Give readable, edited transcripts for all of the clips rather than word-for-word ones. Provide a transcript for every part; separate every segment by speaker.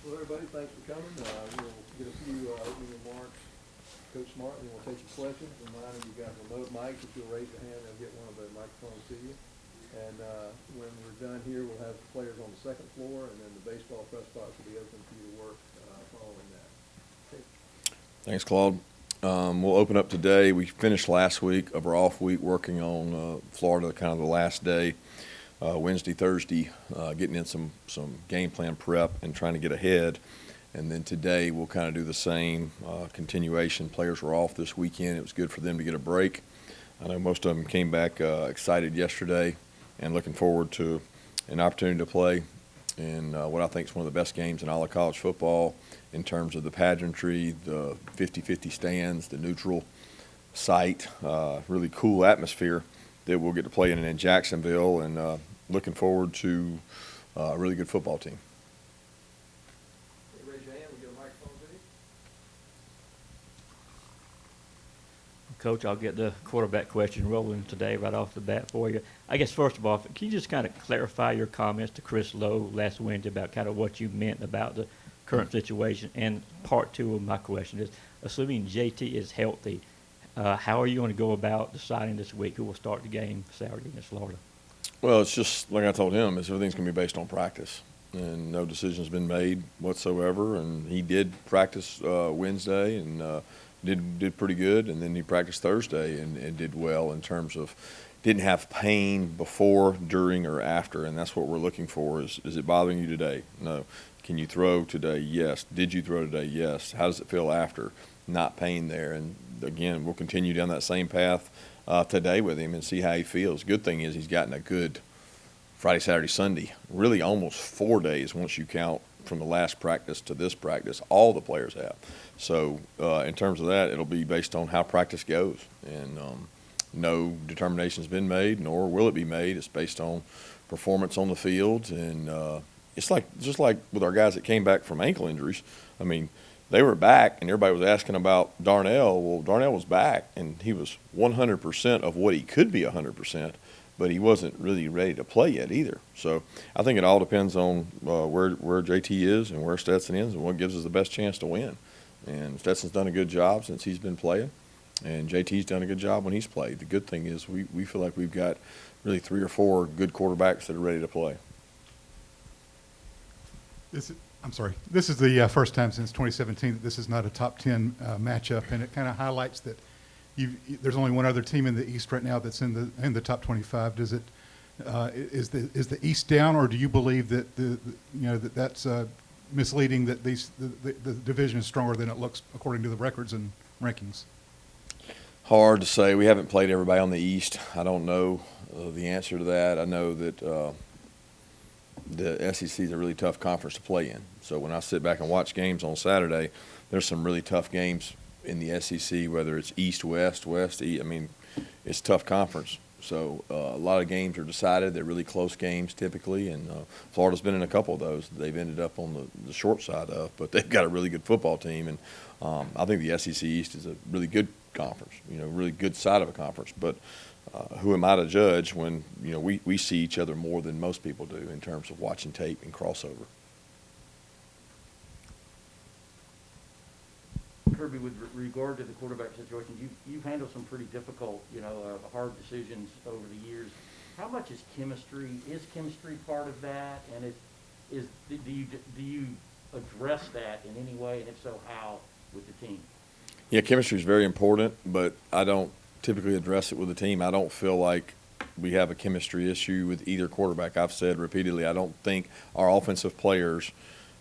Speaker 1: Well, everybody, thanks for coming. We'll get a few opening remarks. Coach Smart, and then we'll take your questions. Reminder, you got remote mics. If you'll raise your hand, they'll get one of the microphones to you. And when we're done here, we'll have the players on the second floor, and then the baseball press box will be open for you to work following that. Okay.
Speaker 2: Thanks, Claude. We'll open up today. We finished last week of our off week working on Florida, kind of the last day, Wednesday, Thursday, getting in some game plan prep and trying to get ahead. And then today we'll kind of do the same continuation. Players were off this weekend. It was good for them to get a break. I know most of them came back excited yesterday and looking forward to an opportunity to play in what I think is one of the best games in all of college football in terms of the pageantry, the 50-50 stands, the neutral site, really cool atmosphere that we'll get to play in Jacksonville, and looking forward to a really good football team.
Speaker 1: Raise your hand. We get a microphone to you.
Speaker 3: Coach, I'll get the quarterback question rolling today right off the bat for you. I guess, first of all, can you just kind of clarify your comments to Chris Lowe last Wednesday about kind of what you meant about the current situation? And part two of my question is, assuming JT is healthy, how are you going to go about deciding this week who will start the game Saturday against Florida?
Speaker 2: Well, it's just like I told him, is everything's going to be based on practice, and no decision's been made whatsoever. And he did practice Wednesday and did pretty good, and then he practiced Thursday and did well in terms of didn't have pain before, during, or after, and that's what we're looking for. Is it bothering you today? No. Can you throw today? Yes. Did you throw today? Yes. How does it feel after? Not pain there. And again, we'll continue down that same path today with him and see how he feels. Good thing is he's gotten a good Friday, Saturday, Sunday, really almost 4 days once you count from the last practice to this practice. All the players have. So in terms of that, it'll be based on how practice goes. And no determination's been made, nor will it be made. It's based on performance on the field. And it's just like with our guys that came back from ankle injuries. I mean, they were back, and everybody was asking about Darnell. Well, Darnell was back, and he was 100% of what he could be 100%, but he wasn't really ready to play yet either. So I think it all depends on where JT is and where Stetson is and what gives us the best chance to win. And Stetson's done a good job since he's been playing, and JT's done a good job when he's played. The good thing is we feel like we've got really 3 or 4 good quarterbacks that are ready to play.
Speaker 4: This is the first time since 2017 that this is not a top 10 matchup, and it kind of highlights that there's only one other team in the East right now that's in the top 25. Does it is the East down, or do you believe that that's misleading, that the division is stronger than it looks according to the records and rankings?
Speaker 2: Hard to say. We haven't played everybody on the East. I don't know the answer to that. I know that the SEC is a really tough conference to play in. So when I sit back and watch games on Saturday, there's some really tough games in the SEC, whether it's East, West, East. I mean, it's a tough conference. So a lot of games are decided. They're really close games typically, and Florida's been in a couple of those. They've ended up on the short side of, but they've got a really good football team. And I think the SEC East is a really good conference, really good side of a conference. But who am I to judge when we see each other more than most people do in terms of watching tape and crossover?
Speaker 5: Kirby, with regard to the quarterback situation, you've handled some pretty difficult, hard decisions over the years. How much is chemistry? Is chemistry part of that? And do you address that in any way? And if so, how with the team?
Speaker 2: Yeah, chemistry is very important, but I don't typically address it with the team. I don't feel like we have a chemistry issue with either quarterback. I've said repeatedly, I don't think our offensive players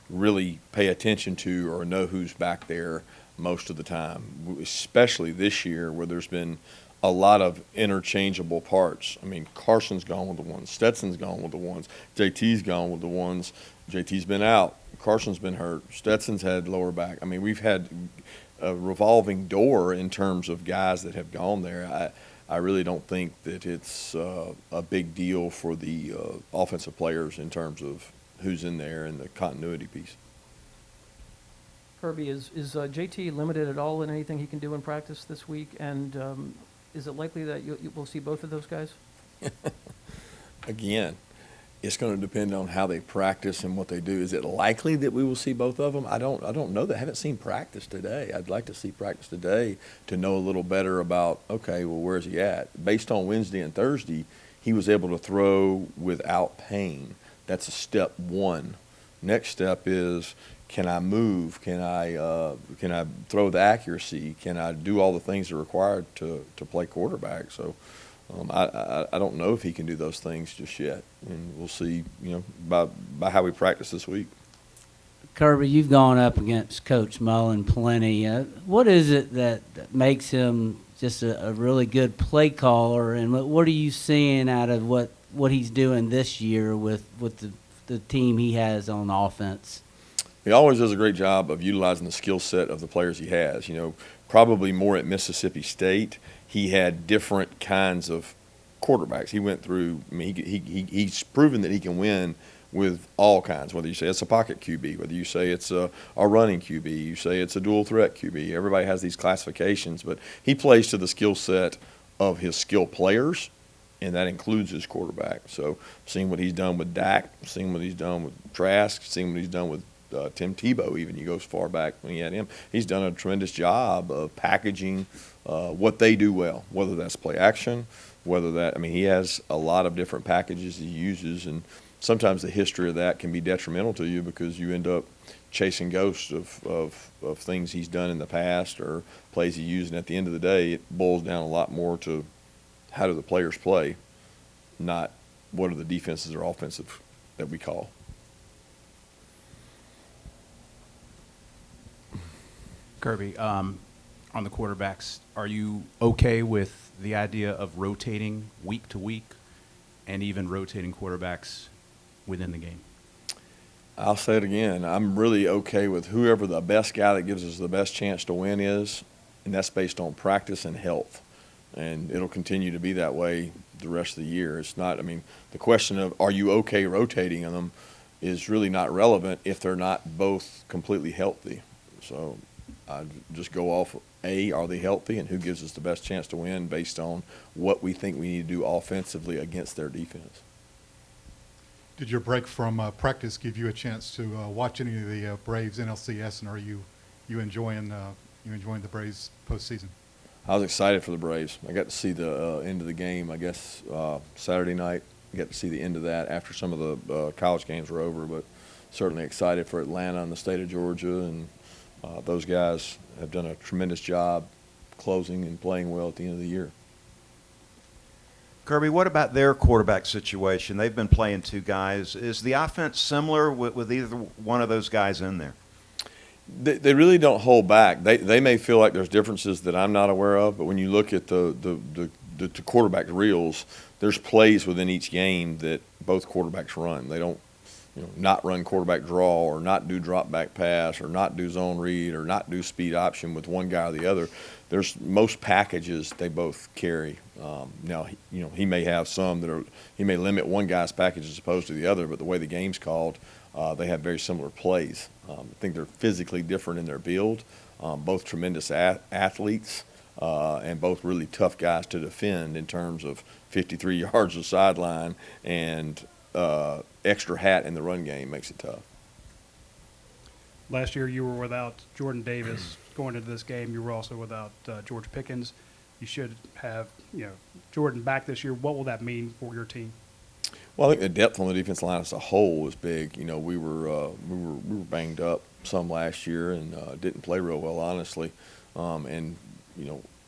Speaker 2: really pay attention to or know who's back there most of the time, especially this year where there's been a lot of interchangeable parts. I mean, Carson's gone with the ones, Stetson's gone with the ones, JT's gone with the ones, JT's been out, Carson's been hurt, Stetson's had lower back. I mean, we've had a revolving door in terms of guys that have gone there. I really don't think that it's a big deal for the offensive players in terms of who's in there and the continuity piece.
Speaker 6: Kirby, is JT limited at all in anything he can do in practice this week? And is it likely that you will see both of those guys?
Speaker 2: Again, It's going to depend on how they practice and what they do. Is it likely that we will see both of them? I don't know that. I haven't seen practice today. I'd like to see practice today to know a little better about, okay, well, where's he at? Based on Wednesday and Thursday, he was able to throw without pain. That's a step one. Next step is, can I move? Can I throw the accuracy? Can I do all the things that are required to play quarterback? So I don't know if he can do those things just yet, and we'll see. By how we practice this week.
Speaker 7: Kirby, you've gone up against Coach Mullen plenty. What is it that makes him just a really good play caller, and what are you seeing out of what he's doing this year with the team he has on offense?
Speaker 2: He always does a great job of utilizing the skill set of the players he has. Probably more at Mississippi State, he had different kinds of quarterbacks. He went through. I mean, he's proven that he can win with all kinds. Whether you say it's a pocket QB, whether you say it's a running QB, you say it's a dual threat QB. Everybody has these classifications, but he plays to the skill set of his skill players, and that includes his quarterback. So, seeing what he's done with Dak, seeing what he's done with Trask, seeing what he's done with Tim Tebow, even you go as far back when he had him, he's done a tremendous job of packaging what they do well, whether that's play action, he has a lot of different packages he uses, and sometimes the history of that can be detrimental to you because you end up chasing ghosts of things he's done in the past or plays he used, and at the end of the day, it boils down a lot more to how do the players play, not what are the defenses or offensive that we call.
Speaker 8: Kirby, on the quarterbacks, are you okay with the idea of rotating week to week and even rotating quarterbacks within the game?
Speaker 2: I'll say it again. I'm really okay with whoever the best guy that gives us the best chance to win is, and that's based on practice and health. And it'll continue to be that way the rest of the year. It's not, the question of are you okay rotating them is really not relevant if they're not both completely healthy. So I'd just go off, are they healthy, and who gives us the best chance to win based on what we think we need to do offensively against their defense.
Speaker 4: Did your break from practice give you a chance to watch any of the Braves NLCS, and are you enjoying the Braves postseason?
Speaker 2: I was excited for the Braves. I got to see the end of the game, I guess, Saturday night. I got to see the end of that after some of the college games were over, but certainly excited for Atlanta and the state of Georgia, and those guys have done a tremendous job closing and playing well at the end of the year.
Speaker 9: Kirby, what about their quarterback situation? They've been playing two guys. Is the offense similar with either one of those guys in there?
Speaker 2: They really don't hold back. They may feel like there's differences that I'm not aware of, but when you look at the quarterback reels, there's plays within each game that both quarterbacks run. They don't not run quarterback draw or not do drop back pass or not do zone read or not do speed option with one guy or the other. There's most packages they both carry. Now, he may have some he may limit one guy's package as opposed to the other, but the way the game's called, they have very similar plays. I think they're physically different in their build, both tremendous athletes and both really tough guys to defend in terms of 53 yards of sideline and extra hat in the run game makes it tough.
Speaker 10: Last year you were without Jordan Davis. Going into this game, you were also without George Pickens. You should have Jordan back this year. What will that mean for your team?
Speaker 2: Well, I think the depth on the defensive line as a whole is big. We were banged up some last year and didn't play real well, honestly.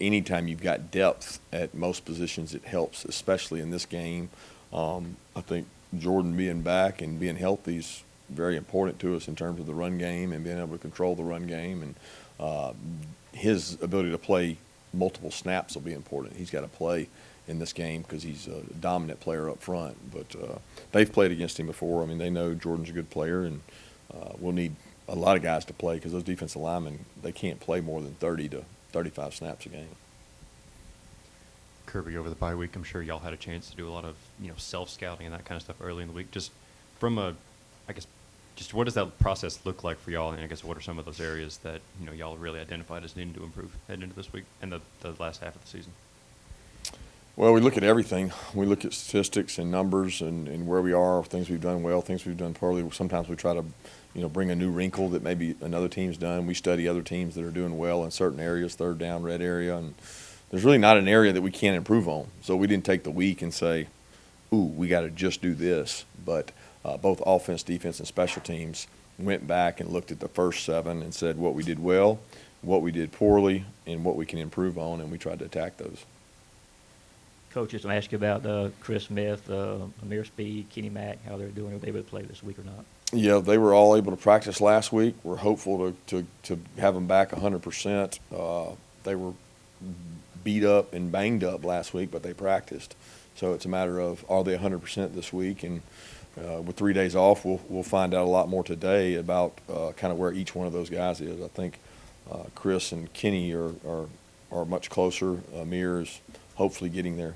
Speaker 2: Anytime you've got depth at most positions, it helps, especially in this game. I think Jordan being back and being healthy is very important to us in terms of the run game and being able to control the run game. And his ability to play multiple snaps will be important. He's got to play in this game because he's a dominant player up front. But they've played against him before. They know Jordan's a good player, and we'll need a lot of guys to play because those defensive linemen, they can't play more than 30 to 35 snaps a game.
Speaker 11: Kirby, over the bye week, I'm sure y'all had a chance to do a lot of self-scouting and that kind of stuff early in the week. Just from just what does that process look like for y'all? And I guess what are some of those areas that y'all really identified as needing to improve heading into this week and the last half of the season?
Speaker 2: Well, we look at everything. We look at statistics and numbers and where we are, things we've done well, things we've done poorly. Sometimes we try to, bring a new wrinkle that maybe another team's done. We study other teams that are doing well in certain areas, third down, red area, and there's really not an area that we can't improve on. So we didn't take the week and say, ooh, we got to just do this. But both offense, defense, and special teams went back and looked at the first 7 and said what we did well, what we did poorly, and what we can improve on, and we tried to attack those.
Speaker 3: Coaches, I ask you about Chris Smith, Amir Speed, Kenny Mack, how they're doing. Are they able to play this week or not?
Speaker 2: Yeah, they were all able to practice last week. We're hopeful to have them back 100%. They were beat up and banged up last week, but they practiced. So it's a matter of, are they 100% this week? And with 3 days off, we'll find out a lot more today about kind of where each one of those guys is. I think Chris and Kenny are much closer. Amir is hopefully getting there.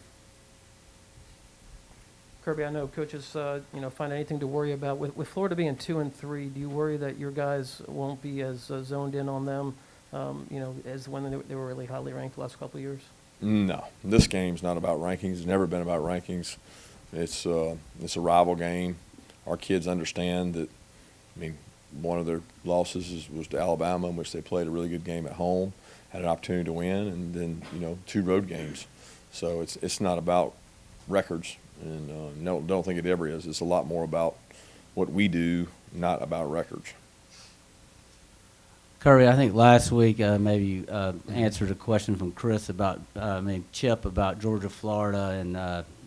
Speaker 6: Kirby, I know coaches, find anything to worry about. With Florida being 2-3, do you worry that your guys won't be as zoned in on them, as when they were really highly ranked the last couple of years?
Speaker 2: No, this game's not about rankings. It's never been about rankings. It's a rival game. Our kids understand that. One of their losses was to Alabama, in which they played a really good game at home, had an opportunity to win, and then 2 road games. So it's not about records, and don't think it ever is. It's a lot more about what we do, not about records.
Speaker 7: Kirby, I think last week maybe you answered a question from Chris about, Chip about Georgia, Florida, and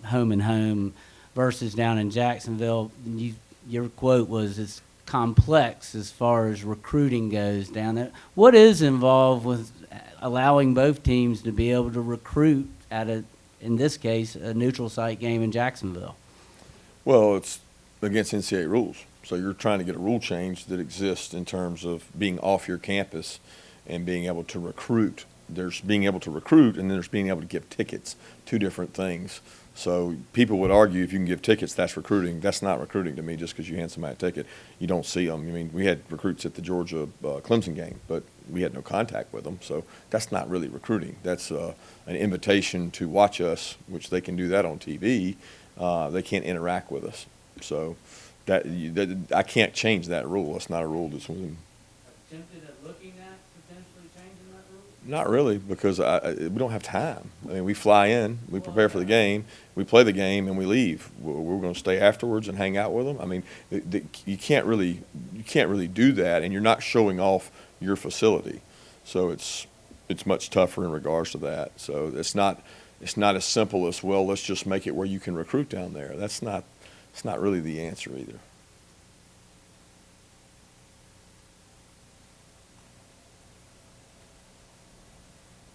Speaker 7: home and home versus down in Jacksonville. Your quote was, it's complex as far as recruiting goes down there. What is involved with allowing both teams to be able to recruit at in this case, a neutral site game in Jacksonville?
Speaker 2: Well, it's against NCAA rules. So you're trying to get a rule change that exists in terms of being off your campus and being able to recruit. There's being able to recruit, and then there's being able to give tickets, 2 different things. So people would argue if you can give tickets, that's recruiting. That's not recruiting to me just because you hand somebody a ticket. You don't see them. We had recruits at the Georgia Clemson game, but we had no contact with them. So that's not really recruiting. That's an invitation to watch us, which they can do that on TV. They can't interact with us. So that I can't change that rule. That's not a rule that's within.
Speaker 7: Attempted at looking at potentially changing that rule?
Speaker 2: Not really, because we don't have time. We fly in, we prepare for the game, we play the game, and we leave. We're going to stay afterwards and hang out with them. You can't really do that, and you're not showing off your facility. So it's much tougher in regards to that. So it's not as simple as, well, let's just make it where you can recruit down there. It's not really the answer either.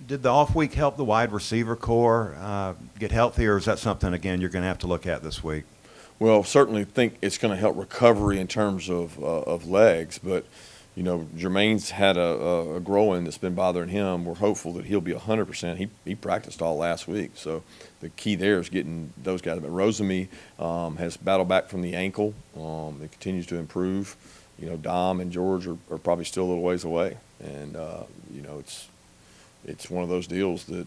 Speaker 9: Did the off week help the wide receiver core get healthy, or is that something, again, you're going to have to look at this week?
Speaker 2: Well, certainly think it's going to help recovery in terms of legs, but Jermaine's had a groin that's been bothering him. We're hopeful that he'll be 100%. He practiced all last week, so the key there is getting those guys. But Rosemy has battled back from the ankle. It continues to improve. Dom and George are probably still a little ways away, and it's one of those deals that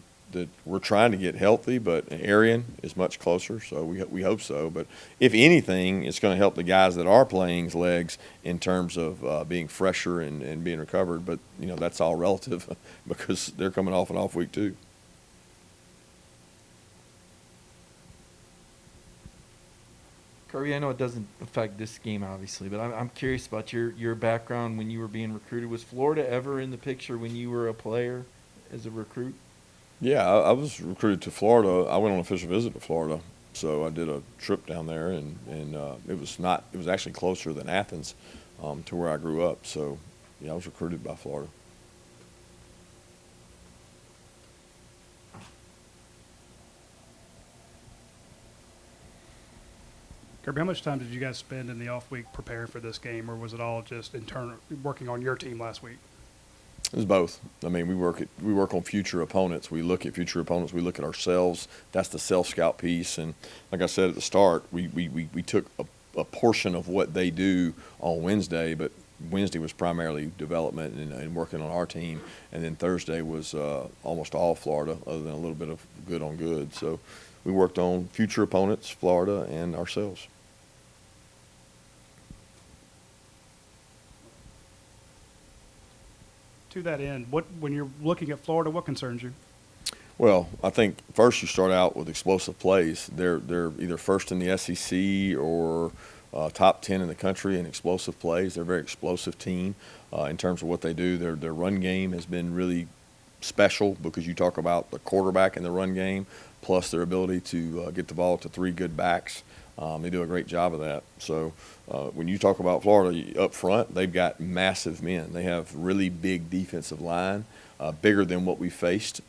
Speaker 2: we're trying to get healthy, but Arian is much closer, so we hope so. But if anything, it's going to help the guys that are playing's legs in terms of being fresher and being recovered. But, that's all relative because they're coming off an off week too.
Speaker 12: Kirby, I know it doesn't affect this game, obviously, but I'm curious about your background when you were being recruited. Was Florida ever in the picture when you were a player as a recruit?
Speaker 2: Yeah, I was recruited to Florida. I went on an official visit to Florida, so I did a trip down there, and it was actually closer than Athens to where I grew up. So, yeah, I was recruited by Florida.
Speaker 10: Kirby, how much time did you guys spend in the off week preparing for this game, or was it all just internal working on your team last week?
Speaker 2: It was both. We work on future opponents. We look at future opponents. We look at ourselves. That's the self-scout piece. And like I said at the start, we took a portion of what they do on Wednesday, but Wednesday was primarily development and working on our team, and then Thursday was almost all Florida, other than a little bit of good on good. So we worked on future opponents, Florida, and ourselves.
Speaker 10: To that end, when you're looking at Florida, what concerns you?
Speaker 2: Well, I think first you start out with explosive plays. They're either first in the SEC or top 10 in the country in explosive plays. They're a very explosive team in terms of what they do. Their run game has been really special because you talk about the quarterback in the run game, plus their ability to get the ball to three good backs. They do a great job of that. So when you talk about Florida up front, they've got massive men. They have really big defensive line, bigger than what we faced.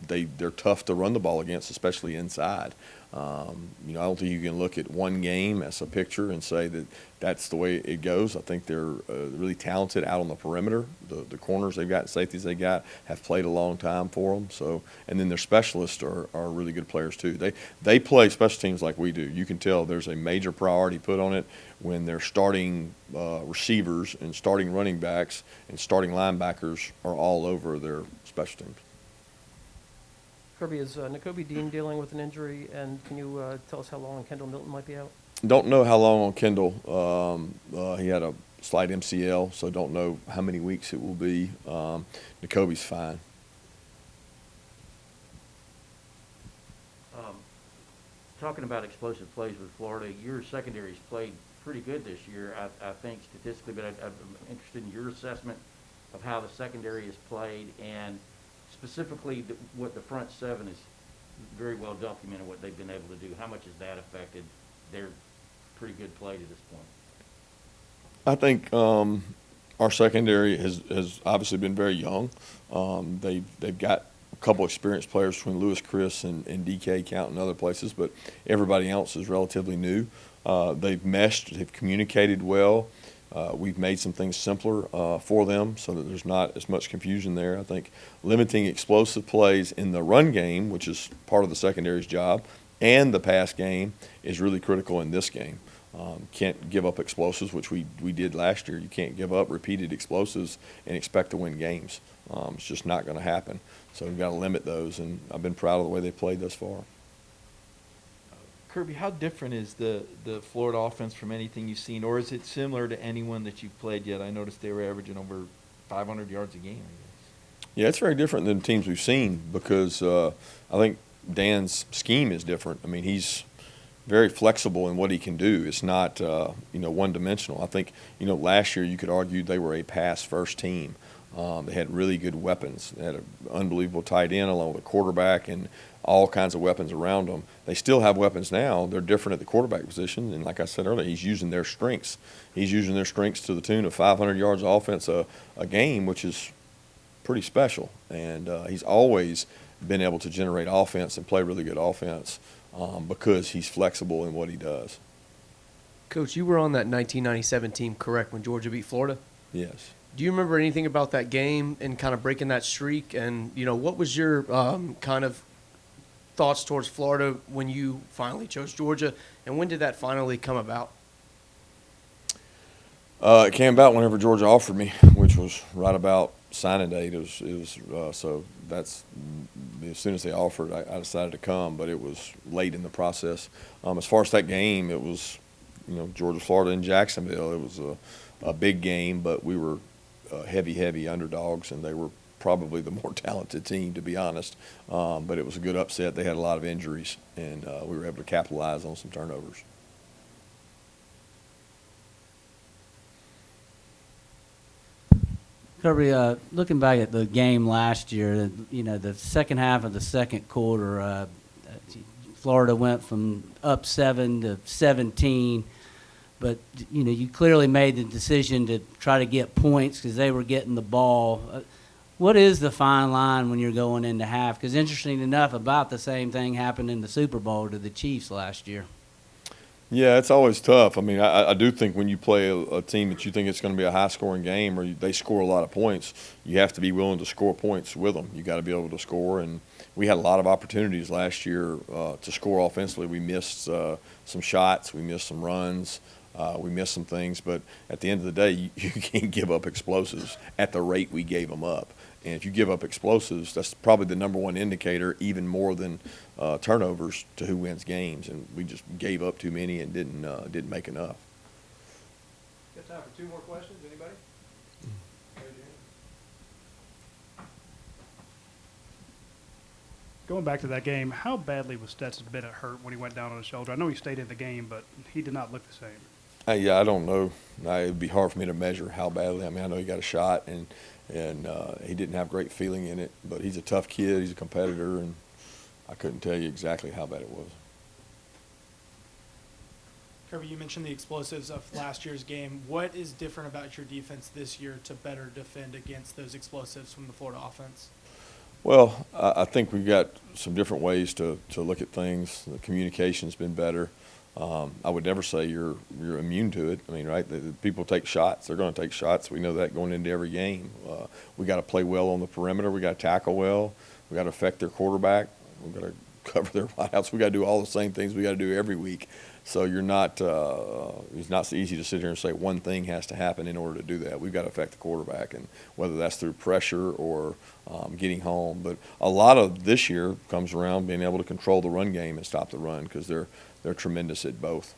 Speaker 2: They're tough to run the ball against, especially inside. I don't think you can look at one game as a picture and say that that's the way it goes. I think they're really talented out on the perimeter. The corners they've got, safeties they got, have played a long time for them. So, and then their specialists are really good players too. They play special teams like we do. You can tell there's a major priority put on it when they're starting receivers and starting running backs and starting linebackers are all over their special teams.
Speaker 6: Kirby, is Nakobe Dean dealing with an injury, and can you tell us how long Kendall Milton might be out?
Speaker 2: Don't know how long on Kendall. He had a slight MCL, so don't know how many weeks it will be. Nakobe's fine.
Speaker 5: Talking about explosive plays with Florida, your secondary's played pretty good this year, I think, statistically, but I'm interested in your assessment of how the secondary has played, and specifically what the front seven is very well documented, what they've been able to do. How much has that affected their pretty good play to this point?
Speaker 2: I think our secondary has obviously been very young. They've got a couple experienced players between Lewis, Chris, and DK counting other places, but everybody else is relatively new. They've meshed, they've communicated well. We've made some things simpler for them so that there's not as much confusion there. I think limiting explosive plays in the run game, which is part of the secondary's job, and the pass game is really critical in this game. Can't give up explosives, which we did last year. You can't give up repeated explosives and expect to win games. It's just not going to happen. So we've got to limit those, and I've been proud of the way they played thus far.
Speaker 12: Kirby, how different is the Florida offense from anything you've seen, or is it similar to anyone that you've played yet? I noticed they were averaging over 500 yards a game, I guess.
Speaker 2: Yeah, it's very different than teams we've seen because I think Dan's scheme is different. I mean, he's very flexible in what he can do. It's not, one-dimensional. I think, last year you could argue they were a pass-first team. They had really good weapons. They had an unbelievable tight end along with a quarterback and all kinds of weapons around them. They still have weapons now. They're different at the quarterback position, and like I said earlier, he's using their strengths. He's using their strengths to the tune of 500 yards of offense a game, which is pretty special. And he's always been able to generate offense and play really good offense because he's flexible in what he does.
Speaker 13: Coach, you were on that 1997 team, correct, when Georgia beat Florida?
Speaker 2: Yes.
Speaker 13: Do you remember anything about that game and kind of breaking that streak? And, what was your kind of thoughts towards Florida when you finally chose Georgia? And when did that finally come about?
Speaker 2: It came about whenever Georgia offered me, which was right about signing date. So that's as soon as they offered, I decided to come, but it was late in the process. As far as that game, it was, Georgia, Florida, in Jacksonville. It was a big game, but we were heavy underdogs, and they were probably the more talented team, to be honest. But it was a good upset. They had a lot of injuries, and we were able to capitalize on some turnovers.
Speaker 7: Kirby, looking back at the game last year, the second half of the second quarter, Florida went from up 7 to 17. But, you clearly made the decision to try to get points because they were getting the ball. What is the fine line when you're going into half? Because interesting enough, about the same thing happened in the Super Bowl to the Chiefs last year.
Speaker 2: Yeah, it's always tough. I mean, I do think when you play a team that you think it's going to be a high-scoring game or they score a lot of points, you have to be willing to score points with them. You got to be able to score, and we had a lot of opportunities last year to score offensively. We missed some shots, we missed some runs. We missed some things, but at the end of the day, you can't give up explosives at the rate we gave them up. And if you give up explosives, that's probably the number one indicator, even more than turnovers, to who wins games. And we just gave up too many and didn't make enough.
Speaker 1: Got time for 2 more questions, anybody? Raise your hand.
Speaker 10: Going back to that game, how badly was Stetson Bennett hurt when he went down on his shoulder? I know he stayed in the game, but he did not look the same.
Speaker 2: Yeah, I don't know. It'd be hard for me to measure how badly. I mean, I know he got a shot, and he didn't have great feeling in it. But he's a tough kid. He's a competitor, and I couldn't tell you exactly how bad it was.
Speaker 14: Kirby, you mentioned the explosives of last year's game. What is different about your defense this year to better defend against those explosives from the Florida offense?
Speaker 2: Well, I think we've got some different ways to look at things. The communication's been better. I would never say you're immune to it. I mean, right? The people take shots. They're going to take shots. We know that going into every game. We got to play well on the perimeter. We got to tackle well. We got to affect their quarterback. We got to cover their wideouts. We got to do all the same things we got to do every week. So you're not. It's not so easy to sit here and say one thing has to happen in order to do that. We've got to affect the quarterback, and whether that's through pressure or getting home. But a lot of this year comes around being able to control the run game and stop the run, because they're tremendous at both.